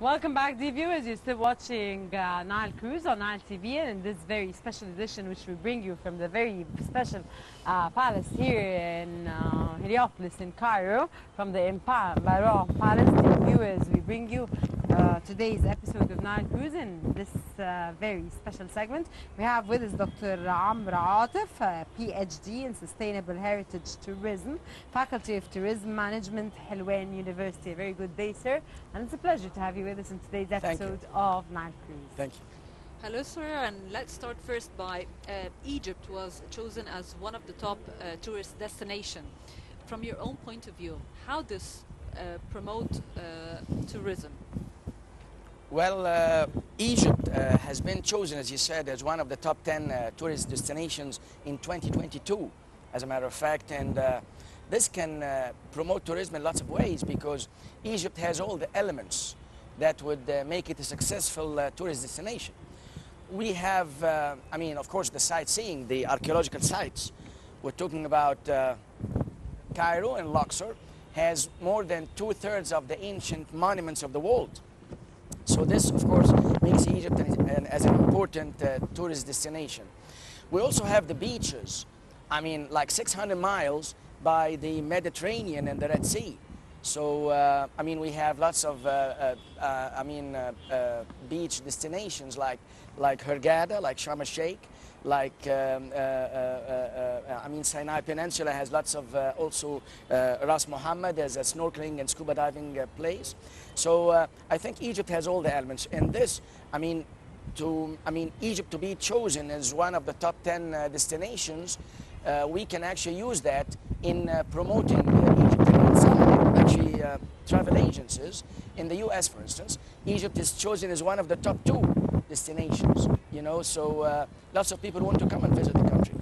Welcome back, dear viewers. You're still watching Nile Cruise on Nile TV, and in this very special edition, which we bring you from the very special palace here in Heliopolis in Cairo, from the Baron Palace. Dear viewers, we bring you today's episode of Nile Cruise. In this very special segment, we have with us Dr. Atef, PhD in Sustainable Heritage Tourism, Faculty of Tourism Management, Helwan University. A very good day, sir, and it's a pleasure to have you with us in today's episode of Nile Cruise. Thank you. Hello, sir, and let's start first by Egypt was chosen as one of the top tourist destinations. From your own point of view, how does promote tourism? Well, Egypt has been chosen, as you said, as one of the top 10 tourist destinations in 2022, as a matter of fact, and this can promote tourism in lots of ways because Egypt has all the elements that would make it a successful tourist destination. We have, I mean, of course, the sightseeing, the archaeological sites. We're talking about Cairo and Luxor has more than 2/3 of the ancient monuments of the world. So this, of course, makes Egypt as an important tourist destination. We also have the beaches. I mean, like 600 miles by the Mediterranean and the Red Sea. So, I mean, we have lots of, beach destinations like Hurghada, like Sharm el-Sheikh, like, Sinai Peninsula has lots of also Ras Mohammed as a snorkeling and scuba diving place. So I think Egypt has all the elements. And this, Egypt to be chosen as one of the top 10 destinations, we can actually use that in promoting Egypt. And some actually travel agencies in the US, for instance, Egypt is chosen as one of the top 2 destinations, you know, so lots of people want to come and visit the country.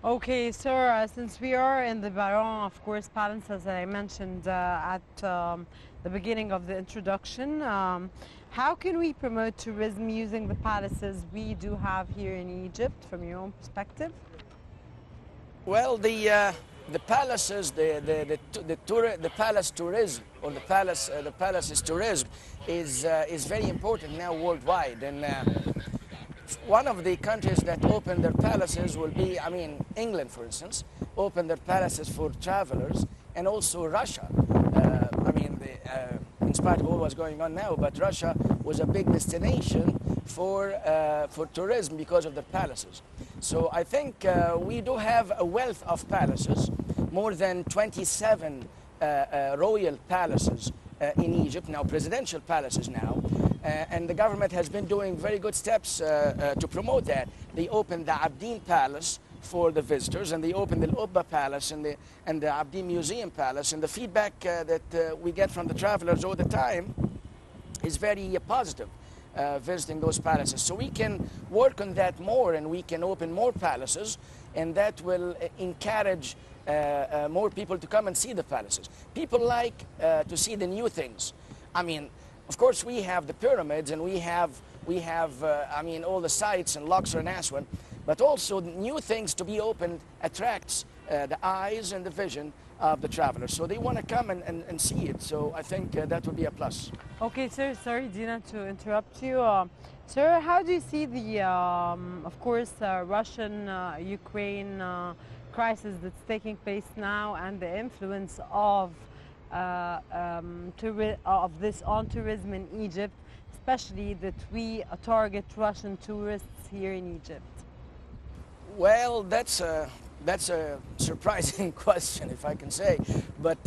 Okay, sir, since we are in the Baron, of course, Palace, as I mentioned at the beginning of the introduction, how can we promote tourism using the palaces we do have here in Egypt, from your own perspective? Well, the palaces, the palace tourism, or the palace's tourism is very important now worldwide. And one of the countries that open their palaces will be, England, for instance, opened their palaces for travelers, and also Russia. In spite of all what's going on now, but Russia was a big destination for tourism because of their palaces. So I think we do have a wealth of palaces, more than 27 royal palaces in Egypt, now presidential palaces now, and the government has been doing very good steps to promote that. They opened the Abdin Palace for the visitors, and they opened the Ubba Palace and the Abdin Museum Palace, and the feedback that we get from the travelers all the time is very positive. Visiting those palaces. So we can work on that more, and we can open more palaces, and that will encourage more people to come and see the palaces. People like to see the new things. I mean, of course, we have the pyramids, and we have all the sites in Luxor and Aswan, but also new things to be opened attracts the eyes and the vision of the travelers. So they want to come and see it. So I think that would be a plus. Okay, sir, sorry, Dina, to interrupt you. Sir, how do you see the, of course, Russian-Ukraine crisis that's taking place now, and the influence of this on tourism in Egypt, especially that we target Russian tourists here in Egypt? Well, that's a surprising question, if I can say. But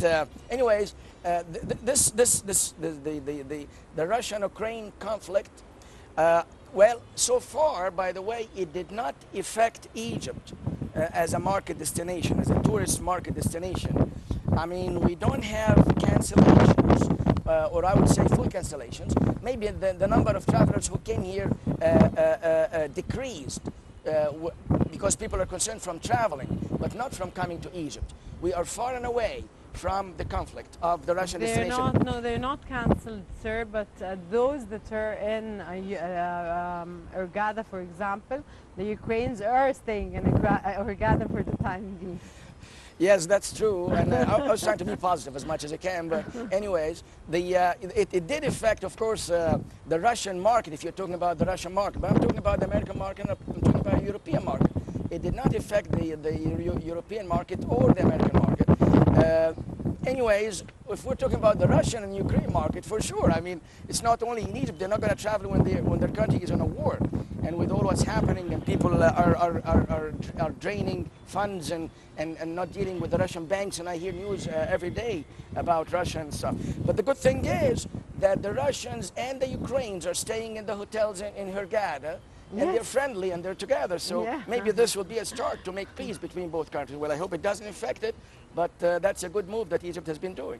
anyways, the Russian-Ukraine conflict, well, so far, by the way, it did not affect Egypt as a market destination, as a tourist market destination. I mean, we don't have cancellations, or I would say full cancellations. Maybe the number of travelers who came here decreased. Because people are concerned from traveling, but not from coming to Egypt. We are far and away from the conflict of the Russian destination. No, they're not cancelled, sir, but those that are in Hurghada, for example, the Ukrainians are staying in Hurghada for the time being. Yes, that's true, and I was trying to be positive as much as I can, but anyways, it did affect, of course, the Russian market, if you're talking about the Russian market, but I'm talking about the American market, I'm talking about the European market. It did not affect the European market or the American market. Anyways, if we're talking about the Russian and Ukraine market, for sure, I mean, it's not only in Egypt, they're not going to travel when their country is in a war. And with all what's happening and people are draining funds and not dealing with the Russian banks, and I hear news every day about Russia and stuff. But the good thing is that the Russians and the Ukrainians are staying in the hotels in Hurghada, and they're friendly and they're together. So maybe this will be a start to make peace between both countries. Well, I hope it doesn't affect it, but that's a good move that Egypt has been doing.